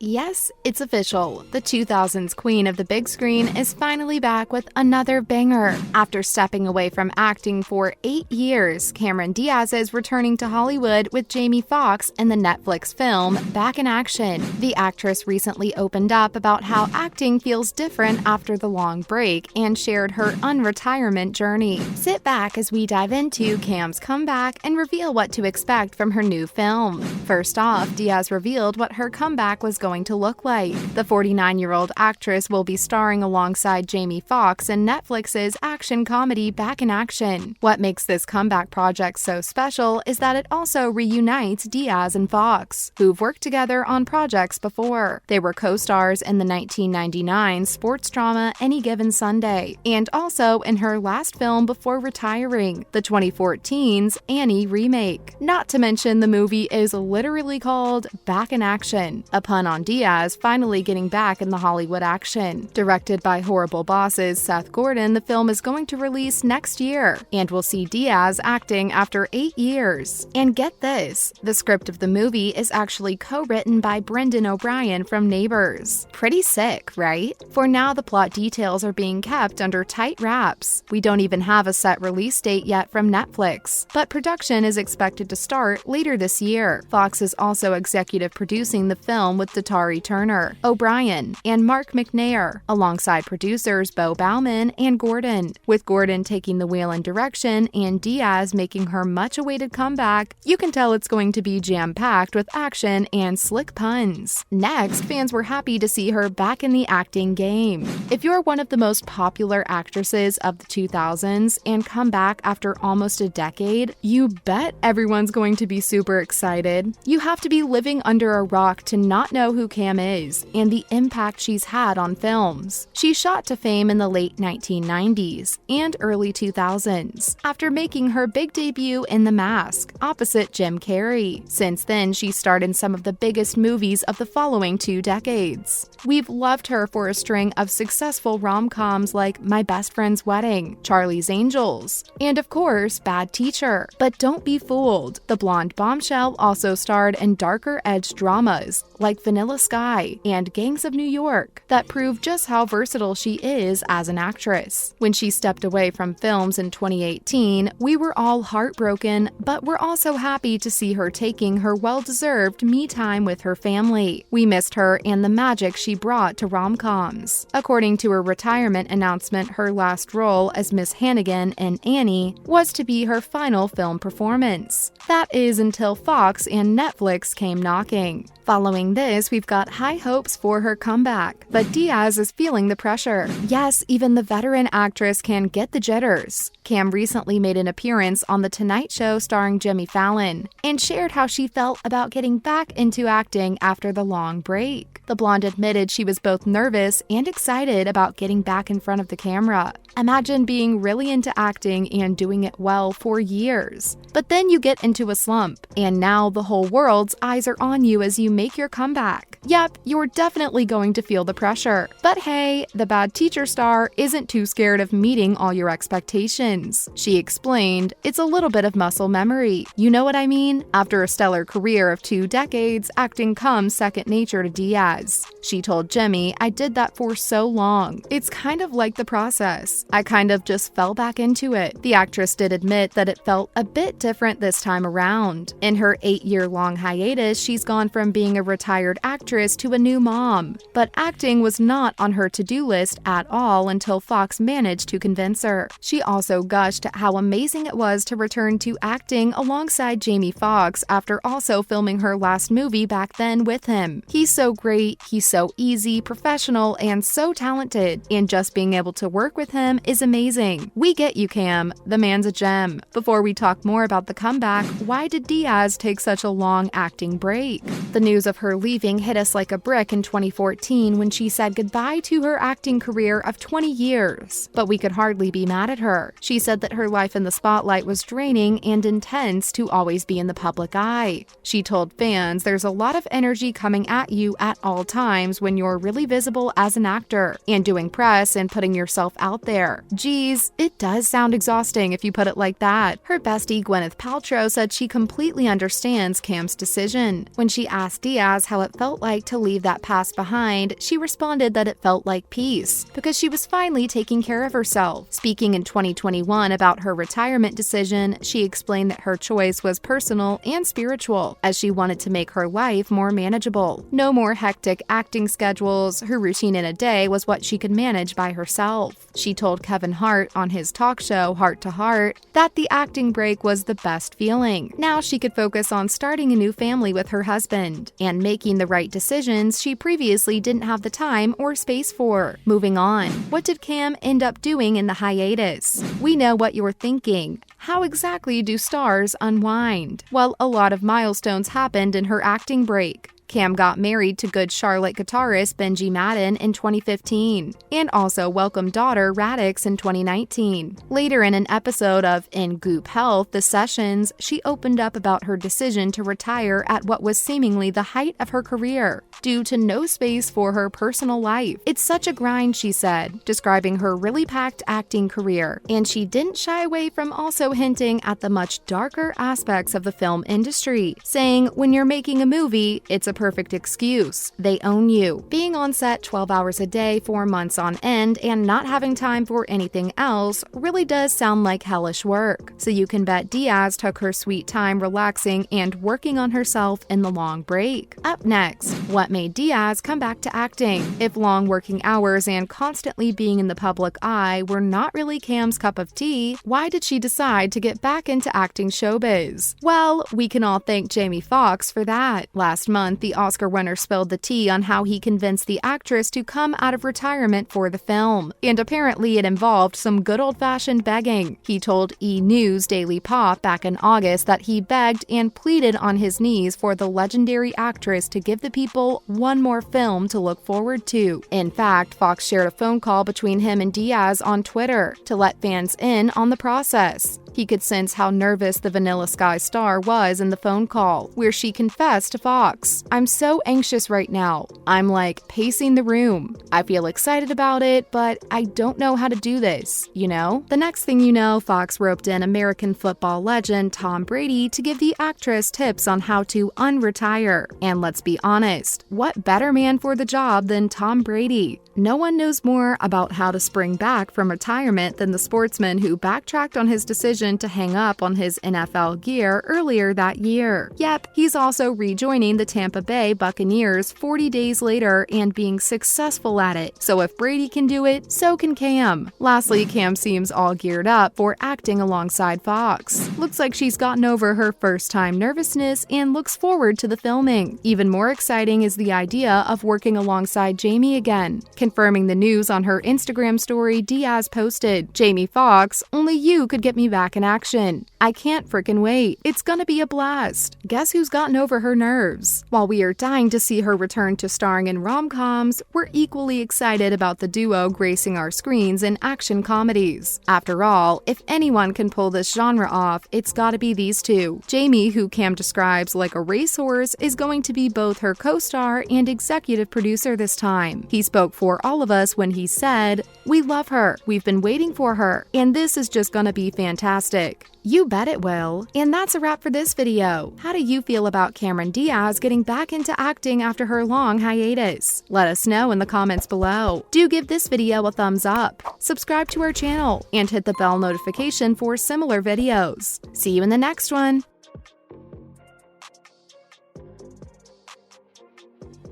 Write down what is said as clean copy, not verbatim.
Yes, it's official. The 2000s queen of the big screen is finally back with another banger. After stepping away from acting for 8 years, Cameron Diaz is returning to Hollywood with Jamie Foxx in the Netflix film Back in Action. The actress recently opened up about how acting feels different after the long break and shared her unretirement journey. Sit back as we dive into Cam's comeback and reveal what to expect from her new film. First off, Diaz revealed what her comeback was going to look like. The 49-year-old actress will be starring alongside Jamie Foxx in Netflix's action comedy Back in Action. What makes this comeback project so special is that it also reunites Diaz and Foxx, who've worked together on projects before. They were co-stars in the 1999 sports drama Any Given Sunday, and also in her last film before retiring, the 2014's Annie remake. Not to mention the movie is literally called Back in Action, a pun on Diaz finally getting back in the Hollywood action. Directed by Horrible Bosses' Seth Gordon, the film is going to release next year, and we'll see Diaz acting after 8 years. And get this, the script of the movie is actually co-written by Brendan O'Brien from Neighbors. Pretty sick, right? For now, the plot details are being kept under tight wraps. We don't even have a set release date yet from Netflix, but production is expected to start later this year. Fox is also executive producing the film with Datari Turner, O'Brien, and Mark McNair, alongside producers Bo Bauman and Gordon. With Gordon taking the wheel and direction and Diaz making her much-awaited comeback, you can tell it's going to be jam-packed with action and slick puns. Next, fans were happy to see her back in the acting game. If you're one of the most popular actresses of the 2000s and come back after almost a decade, you bet everyone's going to be super excited. You have to be living under a rock to not know who Cam is and the impact she's had on films. She shot to fame in the late 1990s and early 2000s after making her big debut in The Mask opposite Jim Carrey. Since then, she starred in some of the biggest movies of the following 2 decades. We've loved her for a string of successful rom-coms like My Best Friend's Wedding, Charlie's Angels, and of course, Bad Teacher. But don't be fooled, the blonde bombshell also starred in darker-edged dramas like Vanilla Sky and Gangs of New York that prove just how versatile she is as an actress. When she stepped away from films in 2018, we were all heartbroken, but we're also happy to see her taking her well-deserved me time with her family. We missed her and the magic she brought to rom-coms. According to her retirement announcement, her last role as Miss Hannigan in Annie was to be her final film performance. That is until Fox and Netflix came knocking. Following this, we've got high hopes for her comeback, but Diaz is feeling the pressure. Yes, even the veteran actress can get the jitters. Cam recently made an appearance on The Tonight Show starring Jimmy Fallon and shared how she felt about getting back into acting after the long break. The blonde admitted she was both nervous and excited about getting back in front of the camera. Imagine being really into acting and doing it well for years. But then you get into a slump, and now the whole world's eyes are on you as you make your comeback. Yep, you're definitely going to feel the pressure. But hey, the Bad Teacher star isn't too scared of meeting all your expectations. She explained, "It's a little bit of muscle memory. You know what I mean? After a stellar career of 2 decades, acting comes second nature to Diaz. She told Jimmy, I did that for so long. It's kind of like the process. I kind of just fell back into it." The actress did admit that it felt a bit different this time around. In her 8-year-long hiatus, she's gone from being a retired actress to a new mom. But acting was not on her to-do list at all until Fox managed to convince her. She also gushed at how amazing it was to return to acting alongside Jamie Foxx after also filming her last movie back then with him. He's so great, he's so easy, professional, and so talented, and just being able to work with him is amazing. We get you, Cam. The man's a gem. Before we talk more about the comeback, why did Diaz take such a long acting break? The news of her leaving hit us like a brick in 2014 when she said goodbye to her acting career of 20 years. But we could hardly be mad at her. She said that her life in the spotlight was draining and intense to always be in the public eye. She told fans there's a lot of energy coming at you at all times when you're really visible as an actor and doing press and putting yourself out there. Geez, it does sound exhausting if you put it like that. Her bestie Gwyneth Paltrow said she completely understands Cam's decision. When she asked Diaz how it felt like to leave that past behind, she responded that it felt like peace, because she was finally taking care of herself. Speaking in 2021 about her retirement decision, she explained that her choice was personal and spiritual, as she wanted to make her life more manageable. No more hectic acting schedules, her routine in a day was what she could manage by herself. She told Kevin Hart on his talk show Heart to Heart that the acting break was the best feeling. Now she could focus on starting a new family with her husband and making the right decisions she previously didn't have the time or space for. Moving on, what did Cam end up doing in the hiatus? We know what you're thinking. How exactly do stars unwind? Well, a lot of milestones happened in her acting break. Cam got married to good Charlotte guitarist Benji Madden in 2015, and also welcomed daughter Raddix in 2019. Later in an episode of In Goop Health, The Sessions, she opened up about her decision to retire at what was seemingly the height of her career, due to no space for her personal life. It's such a grind, she said, describing her really packed acting career, and she didn't shy away from also hinting at the much darker aspects of the film industry, saying, "When you're making a movie, it's a perfect excuse. They own you. Being on set 12 hours a day for months on end and not having time for anything else really does sound like hellish work." So you can bet Diaz took her sweet time relaxing and working on herself in the long break. Up next, what made Diaz come back to acting? If long working hours and constantly being in the public eye were not really Cam's cup of tea, why did she decide to get back into acting showbiz? Well, we can all thank Jamie Foxx for that. Last month, the Oscar winner spilled the tea on how he convinced the actress to come out of retirement for the film, and apparently it involved some good old-fashioned begging. He told E! News Daily Pop back in August that he begged and pleaded on his knees for the legendary actress to give the people one more film to look forward to. In fact, Fox shared a phone call between him and Diaz on Twitter to let fans in on the process. He could sense how nervous the Vanilla Sky star was in the phone call, where she confessed to Fox, "I'm so anxious right now. I'm like pacing the room. I feel excited about it, but I don't know how to do this, you know?" The next thing you know, Fox roped in American football legend Tom Brady to give the actress tips on how to unretire. And let's be honest, what better man for the job than Tom Brady? No one knows more about how to spring back from retirement than the sportsman who backtracked on his decision to hang up on his NFL gear earlier that year. Yep, he's also rejoining the Tampa Bay Buccaneers 40 days later and being successful at it. So if Brady can do it, so can Cam. Lastly, Cam seems all geared up for acting alongside Fox. Looks like she's gotten over her first-time nervousness and looks forward to the filming. Even more exciting is the idea of working alongside Jamie again. Confirming the news on her Instagram story, Diaz posted, "Jamie Foxx, only you could get me back in action. I can't freaking wait. It's gonna be a blast." Guess who's gotten over her nerves? While we are dying to see her return to starring in rom-coms, we're equally excited about the duo gracing our screens in action comedies. After all, if anyone can pull this genre off, it's gotta be these two. Jamie, who Cam describes like a racehorse, is going to be both her co-star and executive producer this time. He spoke for all of us when he said, "We love her. We've been waiting for her. And this is just gonna be fantastic." You bet it will. And that's a wrap for this video. How do you feel about Cameron Diaz getting back into acting after her long hiatus? Let us know in the comments below. Do give this video a thumbs up, subscribe to our channel, and hit the bell notification for similar videos. See you in the next one.